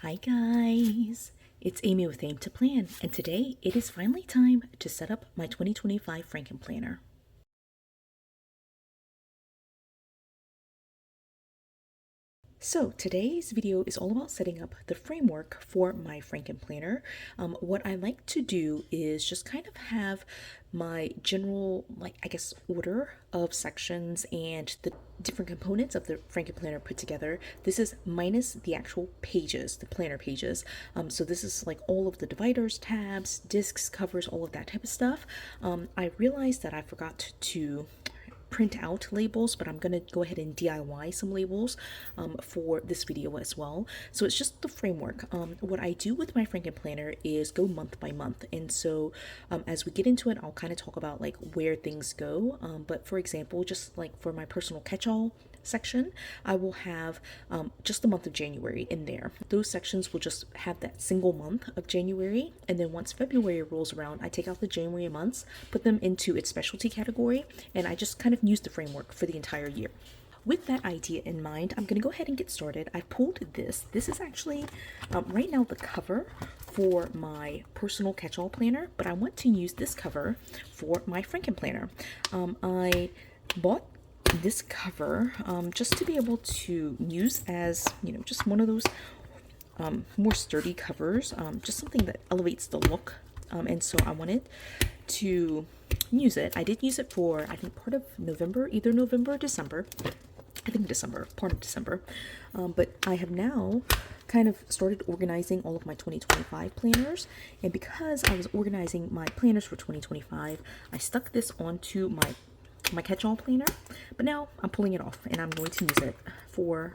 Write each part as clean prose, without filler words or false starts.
Hi guys, it's Amy with Aim to Plan, and today it is finally time to set up my 2025 Frankenplanner. So today's video is all about setting up the framework for my Frankenplanner. What I like to do is just kind of have my general, order of sections and the different components of the Frankenplanner put together. This is minus the actual pages, the planner pages. So this is like all of the dividers, tabs, discs, covers, all of that type of stuff. I realized that I forgot to print out labels, but I'm gonna go ahead and DIY some labels for this video as well. So it's just the framework. What I do with my Frankenplanner is go month by month, and so as we get into it, I'll kind of talk about like where things go. But for example, just like for my personal catch-all section, I will have just the month of January in there. Those sections will just have that single month of January, and then once February rolls around, I take out the January months, put them into its specialty category, and I just kind of use the framework for the entire year. With that idea in mind, I'm going to go ahead and get started. I pulled this. This is actually right now the cover for my personal catch-all planner, but I want to use this cover for my Frankenplanner. I bought this cover just to be able to use as, just one of those more sturdy covers, just something that elevates the look. And so I wanted to use it. I did use it for, I think, part of November, either November or December. I think December, part of December. But I have now kind of started organizing all of my 2025 planners. And because I was organizing my planners for 2025, I stuck this onto my catch-all planner, but now I'm pulling it off and I'm going to use it for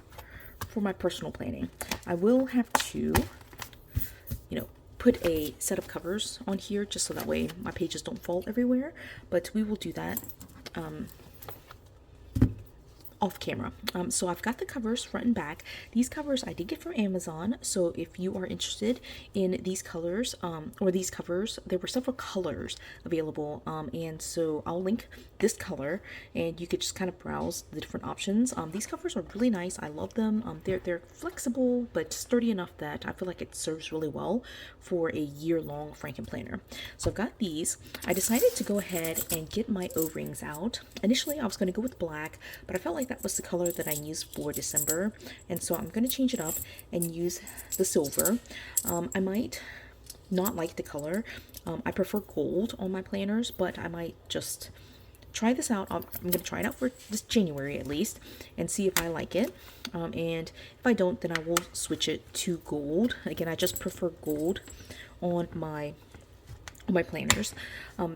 my personal planning. I will have to, put a set of covers on here just so that way my pages don't fall everywhere, but we will do that off camera. So I've got the covers front and back. These covers I did get from Amazon, so if you are interested in these colors or these covers, there were several colors available, and so I'll link this color and you could just kind of browse the different options. These covers are really nice. I love them. They're flexible but sturdy enough that I feel like it serves really well for a year-long Frankenplanner. So I've got these. I decided to go ahead and get my O-rings out. Initially I was going to go with black, but I felt like that was the color that I used for December, and so I'm going to change it up and use the silver. I might not like the color. I prefer gold on my planners, but I might just try this out. I'm going to try it out for this January at least and see if I like it, and if I don't, then I will switch it to gold. Again, I just prefer gold on my planners.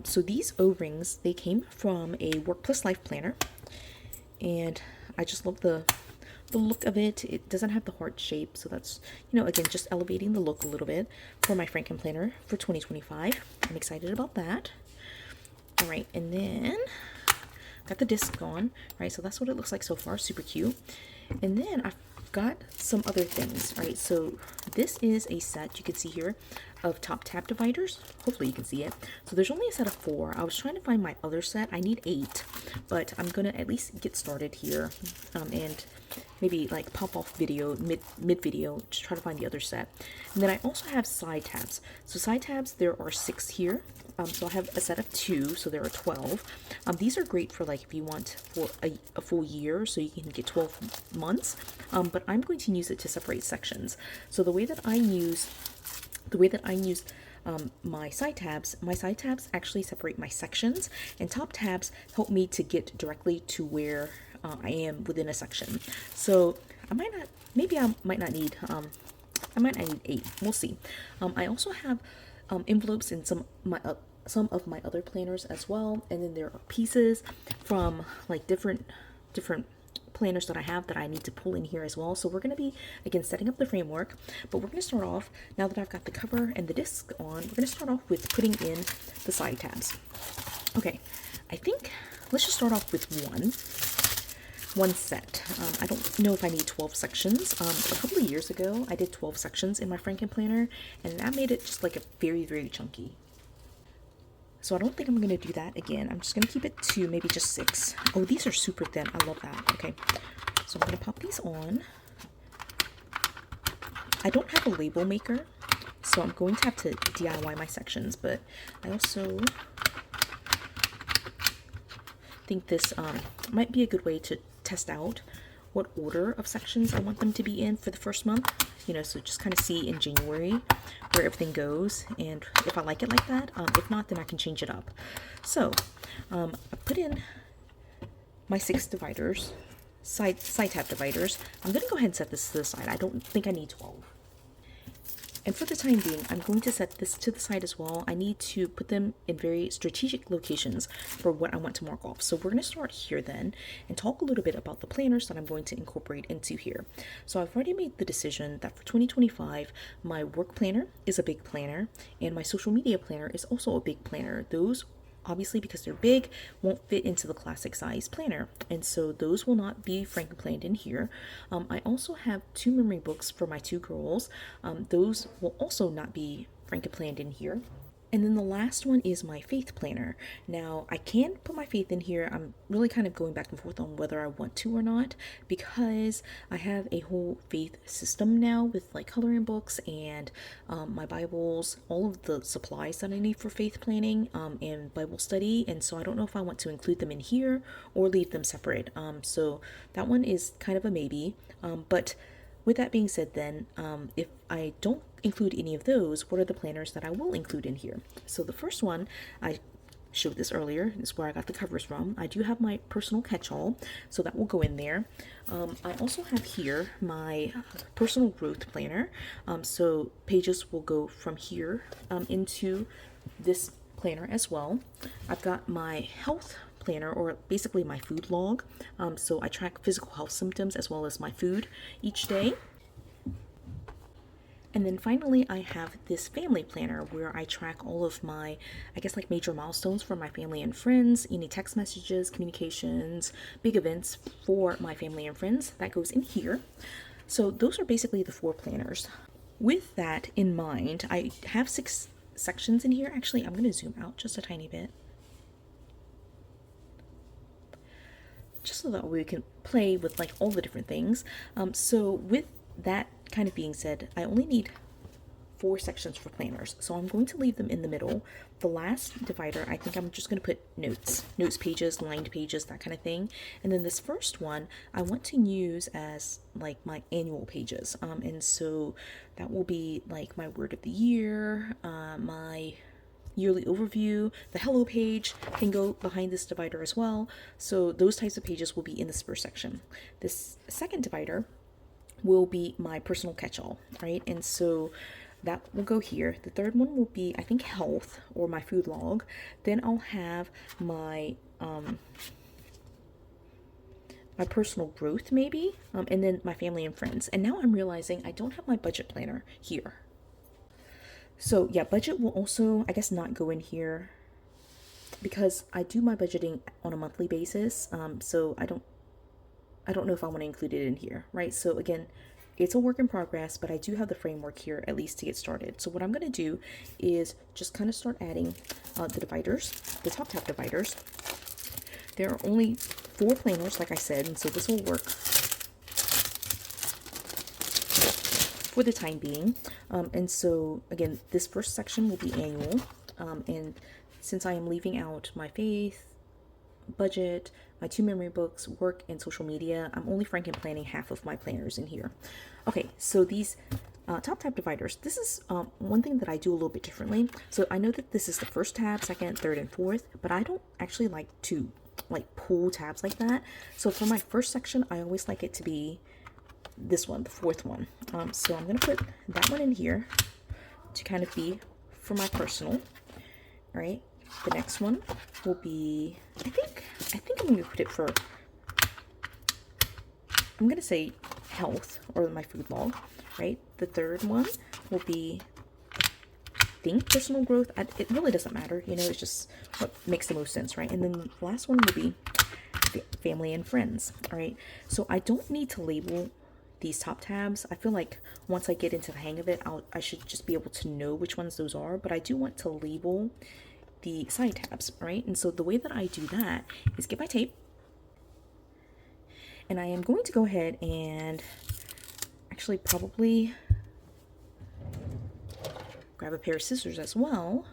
So these O-rings, they came from a Work Plus Life planner, and I just love the look of it. It doesn't have the heart shape, so that's, again, just elevating the look a little bit for my Frankenplanner for 2025. I'm excited about that. All right, and then got the disc on. Right, so that's what it looks like so far. Super cute. And then I've got some other things. Right, so this is a set, you can see here, of top tab dividers. Hopefully you can see it. So there's only a set of 4. I was trying to find my other set. I need 8, but I'm gonna at least get started here, and maybe like pop off video mid video to try to find the other set. And then I also have side tabs. So side tabs, there are 6 here. So I have a set of 2, so there are 12. These are great for like if you want for a full year, so you can get 12 months. But I'm going to use it to separate sections. So the way that I use my side tabs actually separate my sections, and top tabs help me to get directly to where I am within a section. So I might not need 8. We'll see. I also have envelopes in some of my other planners as well, and then there are pieces from like different planners that I have that I need to pull in here as well. So we're going to be, again, setting up the framework, but we're going to start off, now that I've got the cover and the disc on, we're going to start off with putting in the side tabs. Okay, I think let's just start off with one set. I don't know if I need 12 sections. A couple of years ago, I did 12 sections in my Frankenplanner, and that made it just like a very, very chunky. So I don't think I'm going to do that again. I'm just going to keep it to maybe just 6. Oh, these are super thin. I love that. Okay, so I'm going to pop these on. I don't have a label maker, so I'm going to have to DIY my sections, but I also think this might be a good way to test out what order of sections I want them to be in for the first month. You know, so just kind of see in January where everything goes, and if I like it like that. If not, then I can change it up. So I put in my 6 dividers, side tab dividers. I'm going to go ahead and set this to the side. I don't think I need 12. And for the time being, I'm going to set this to the side as well. I need to put them in very strategic locations for what I want to mark off. So we're going to start here then and talk a little bit about the planners that I'm going to incorporate into here. So I've already made the decision that for 2025, my work planner is a big planner and my social media planner is also a big planner. Those, obviously because they're big, won't fit into the classic size planner, and so those will not be Frankenplanned in here. I also have 2 memory books for my 2 girls. Those will also not be Frankenplanned in here. And then the last one is my faith planner. Now, I can put my faith in here. I'm really kind of going back and forth on whether I want to or not, because I have a whole faith system now with like coloring books and my Bibles, all of the supplies that I need for faith planning and Bible study. And so I don't know if I want to include them in here or leave them separate. So that one is kind of a maybe. But with that being said, then, if I don't include any of those, what are the planners that I will include in here? So the first one, I showed this earlier, this is where I got the covers from. I do have my personal catch-all, so that will go in there. I also have here my personal growth planner. So pages will go from here into this planner as well. I've got my health planner, or basically my food log. So I track physical health symptoms as well as my food each day. And then finally, I have this family planner where I track all of my, I guess, like major milestones for my family and friends, any text messages, communications, big events for my family and friends. That goes in here. So those are basically the 4 planners. With that in mind, I have 6 sections in here. Actually, I'm going to zoom out just a tiny bit, just so that we can play with like all the different things. So with that kind of being said, I only need 4 sections for planners, so I'm going to leave them in the middle. The last divider, I think I'm just going to put notes pages, lined pages, that kind of thing. And then this first one I want to use as like my annual pages, and so that will be like my word of the year, my yearly overview. The hello page can go behind this divider as well, so those types of pages will be in this first section. This second divider will be my personal catch-all, right? And so that will go here. The third one will be, I think, health, or my food log. Then I'll have my my personal growth maybe, and then my family and friends. And now I'm realizing I don't have my budget planner here. So yeah, budget will also, I guess, not go in here because I do my budgeting on a monthly basis. So I don't know if I want to include it in here, right? So again, it's a work in progress, but I do have the framework here at least to get started. So what I'm going to do is just kind of start adding the dividers, the top tab dividers. There are only 4 planners, like I said, and so this will work for the time being. And so again, this first section will be annual. And since I am leaving out my faith, budget, my 2 memory books, work, and social media, I'm only Frankenplanning half of my planners in here. Okay, so these top tab dividers, this is one thing that I do a little bit differently. So I know that this is the first tab, second, third, and fourth, but I don't actually like to like pull tabs like that. So for my first section, I always like it to be this one, the fourth one. So I'm going to put that one in here to kind of be for my personal, right? The next one will be, I think I'm going to put it for, I'm going to say health, or my food log, right? The third one will be, I think, personal growth. It really doesn't matter, you know, it's just what makes the most sense, right? And then the last one will be family and friends, all right? So I don't need to label these top tabs. I feel like once I get into the hang of it, I should just be able to know which ones those are, but I do want to label the side tabs, right? And so the way that I do that is get my tape, and I am going to go ahead and actually probably grab a pair of scissors as well,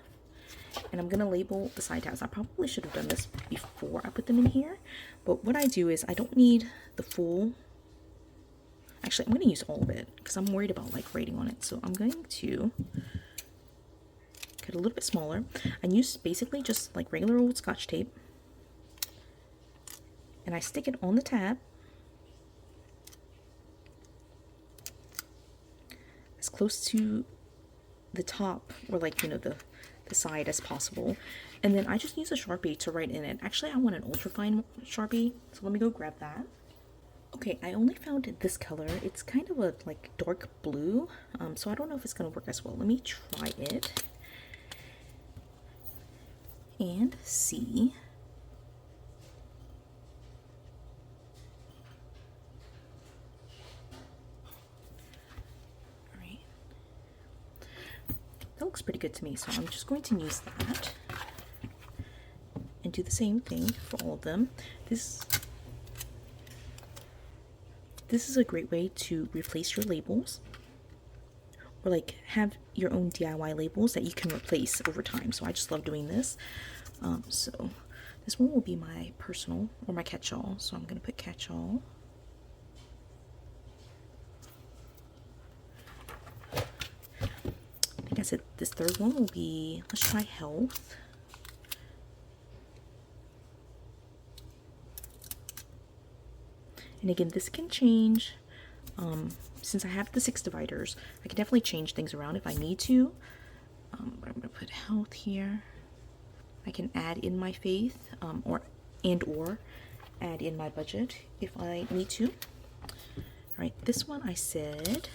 and I'm gonna label the side tabs. I probably should have done this before I put them in here, but what I do is I don't need the full, actually I'm gonna use all of it because I'm worried about like writing on it. So I'm going to cut a little bit smaller. I use basically just like regular old Scotch tape, and I stick it on the tab as close to the top, or like, you know, the side as possible. And then I just use a Sharpie to write in it. Actually, I want an ultra fine Sharpie, so let me go grab that. Okay, I only found this color. It's kind of a like dark blue, so I don't know if it's gonna work as well. Let me try it and see. That looks pretty good to me, so I'm just going to use that and do the same thing for all of them. This is a great way to replace your labels, or like have your own DIY labels that you can replace over time. So I just love doing this. So this one will be my personal, or my catch-all. So I'm going to put catch-all. I said this third one will be, let's try health. And again, this can change. Since I have the 6 dividers, I can definitely change things around if I need to. But I'm going to put health here. I can add in my faith, or add in my budget if I need to. All right, this one I said,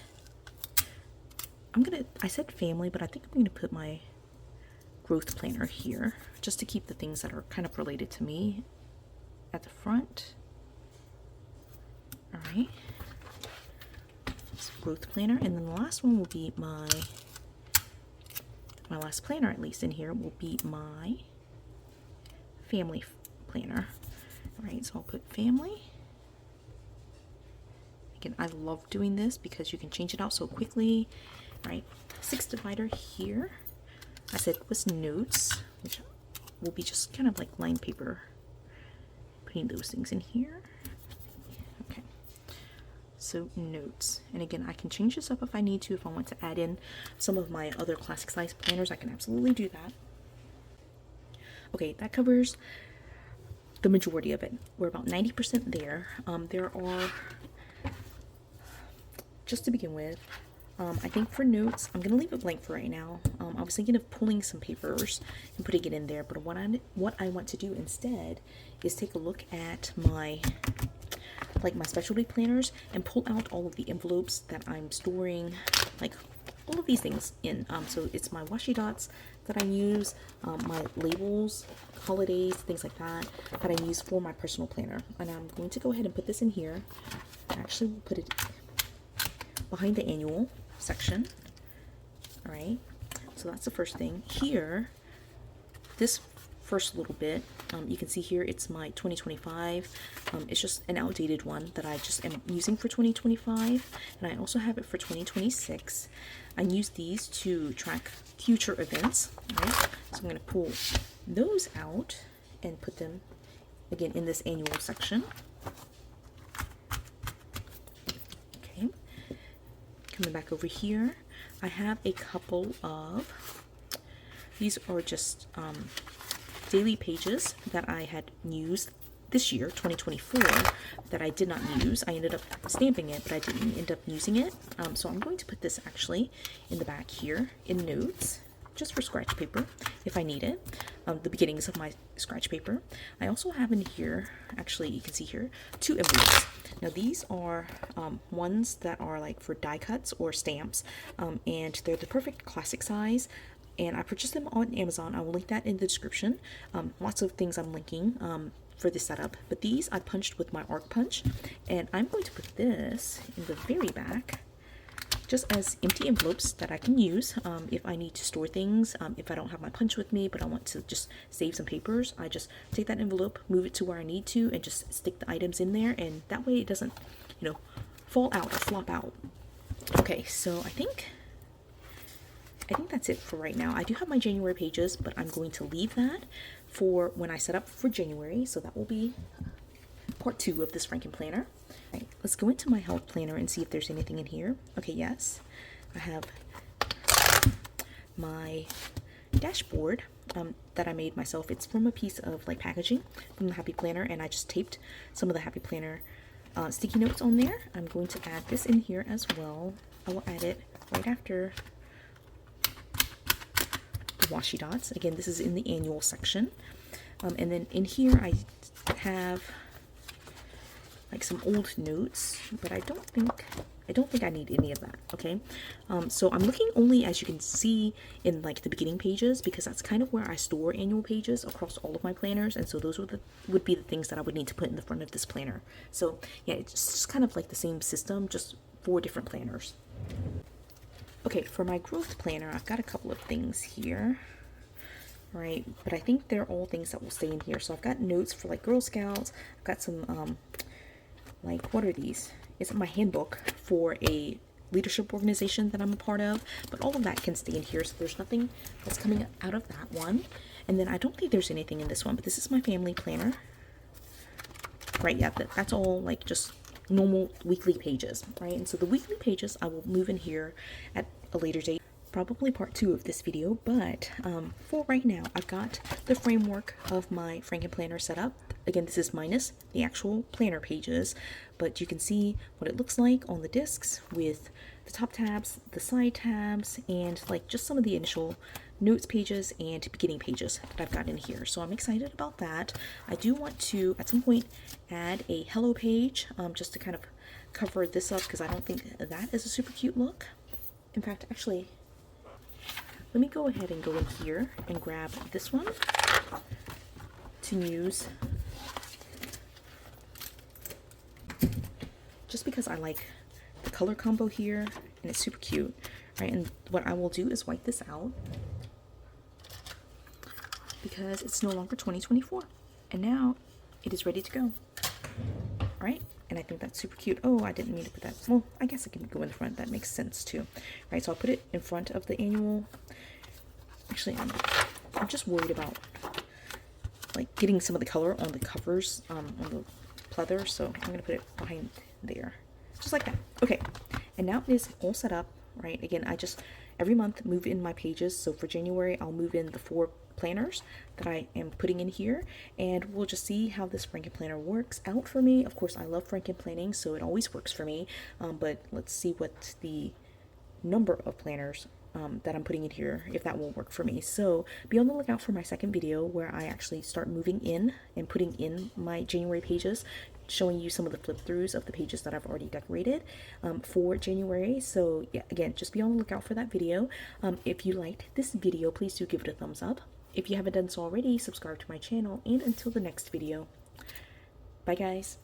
I said family, but I think I'm going to put my growth planner here, just to keep the things that are kind of related to me at the front. All right, growth planner, and then the last one will be my last planner, at least in here, will be my family planner. All right, so I'll put family. Again, I love doing this because you can change it out so quickly. All right, 6 divider here. I said was notes, which will be just kind of like line paper, putting those things in here. Okay, so notes, and again, I can change this up if I need to. If I want to add in some of my other classic size planners, I can absolutely do that. Okay, that covers the majority of it. We're about 90% there. There are, just to begin with, I think for notes, I'm going to leave it blank for right now. I was thinking of pulling some papers and putting it in there, but what I want to do instead is take a look at my specialty planners and pull out all of the envelopes that I'm storing, like all of these things in. So it's my washi dots that I use, my labels, holidays, things like that I use for my personal planner. And I'm going to go ahead and put this in here. Actually, we'll put it behind the annual section. All right, so that's the first thing here. This first little bit, you can see here it's my 2025. It's just an outdated one that I just am using for 2025, and I also have it for 2026. I use these to track future events. Right, so I'm going to pull those out and put them again in this annual section. Coming back over here, I have a couple of, these are just daily pages that I had used this year, 2024, that I did not use. I ended up stamping it, but I didn't end up using it. So I'm going to put this actually in the back here in notes, just for scratch paper if I need it. The beginnings of my scratch paper. I also have in here, actually you can see here, 2 envelopes. Now these are ones that are like for die cuts or stamps, and they're the perfect classic size, and I purchased them on Amazon. I will link that in the description. Lots of things I'm linking for this setup, but these I punched with my arc punch, and I'm going to put this in the very back just as empty envelopes that I can use if I need to store things. If I don't have my punch with me, but I want to just save some papers, I just take that envelope, move it to where I need to, and just stick the items in there, and that way it doesn't, fall out or flop out. Okay, so I think I think that's it for right now. I do have my January pages, but I'm going to leave that for when I set up for January. So that will be part 2 of this Frankenplanner. All right, let's go into my health planner and see if there's anything in here. Okay, yes. I have my dashboard that I made myself. It's from a piece of like packaging from the Happy Planner, and I just taped some of the Happy Planner sticky notes on there. I'm going to add this in here as well. I will add it right after the washi dots. Again, this is in the annual section. And then in here I have like some old notes, but I don't think I need any of that. Okay, so I'm looking only, as you can see, in like the beginning pages, because that's kind of where I store annual pages across all of my planners, and so those would be the things that I would need to put in the front of this planner. So yeah, it's just kind of like the same system, just 4 different planners. Okay, for my growth planner, I've got a couple of things here. Right, but I think they're all things that will stay in here. So I've got notes for like Girl Scouts. I've got some like, what are these? It's my handbook for a leadership organization that I'm a part of, but all of that can stay in here, so there's nothing that's coming out of that one. And then I don't think there's anything in this one, but this is my family planner. Right, yeah, that's all like just normal weekly pages, right? And so the weekly pages I will move in here at a later date, probably part 2 of this video, but for right now, I've got the framework of my Frankenplanner set up. Again, this is minus the actual planner pages, but you can see what it looks like on the discs with the top tabs, the side tabs, and like just some of the initial notes pages and beginning pages that I've got in here. So I'm excited about that. I do want to, at some point, add a hello page just to kind of cover this up, because I don't think that is a super cute look. In fact, actually, let me go ahead and go in here and grab this one to use, just because I like the color combo here and it's super cute, right? And what I will do is wipe this out because it's no longer 2024, and now it is ready to go. All right, and I think that's super cute. Oh, I didn't mean to put that. Well, I guess I can go in front. That makes sense too, right? So I'll put it in front of the annual. Actually, I'm just worried about like getting some of the color on the covers, on the pleather, so I'm gonna put it behind there, just like that. Okay, and now it is all set up, right? Again, I just every month move in my pages. So for January, I'll move in the 4 planners that I am putting in here, and we'll just see how this Frankenplanner works out for me. Of course, I love Frankenplanning, so it always works for me, but let's see what the number of planners that I'm putting in here, if that will work for me. So be on the lookout for my second video where I actually start moving in and putting in my January pages, showing you some of the flip throughs of the pages that I've already decorated for January. So yeah, again, just be on the lookout for that video. If you liked this video, please do give it a thumbs up. If you haven't done so already, subscribe to my channel, and until the next video, bye guys.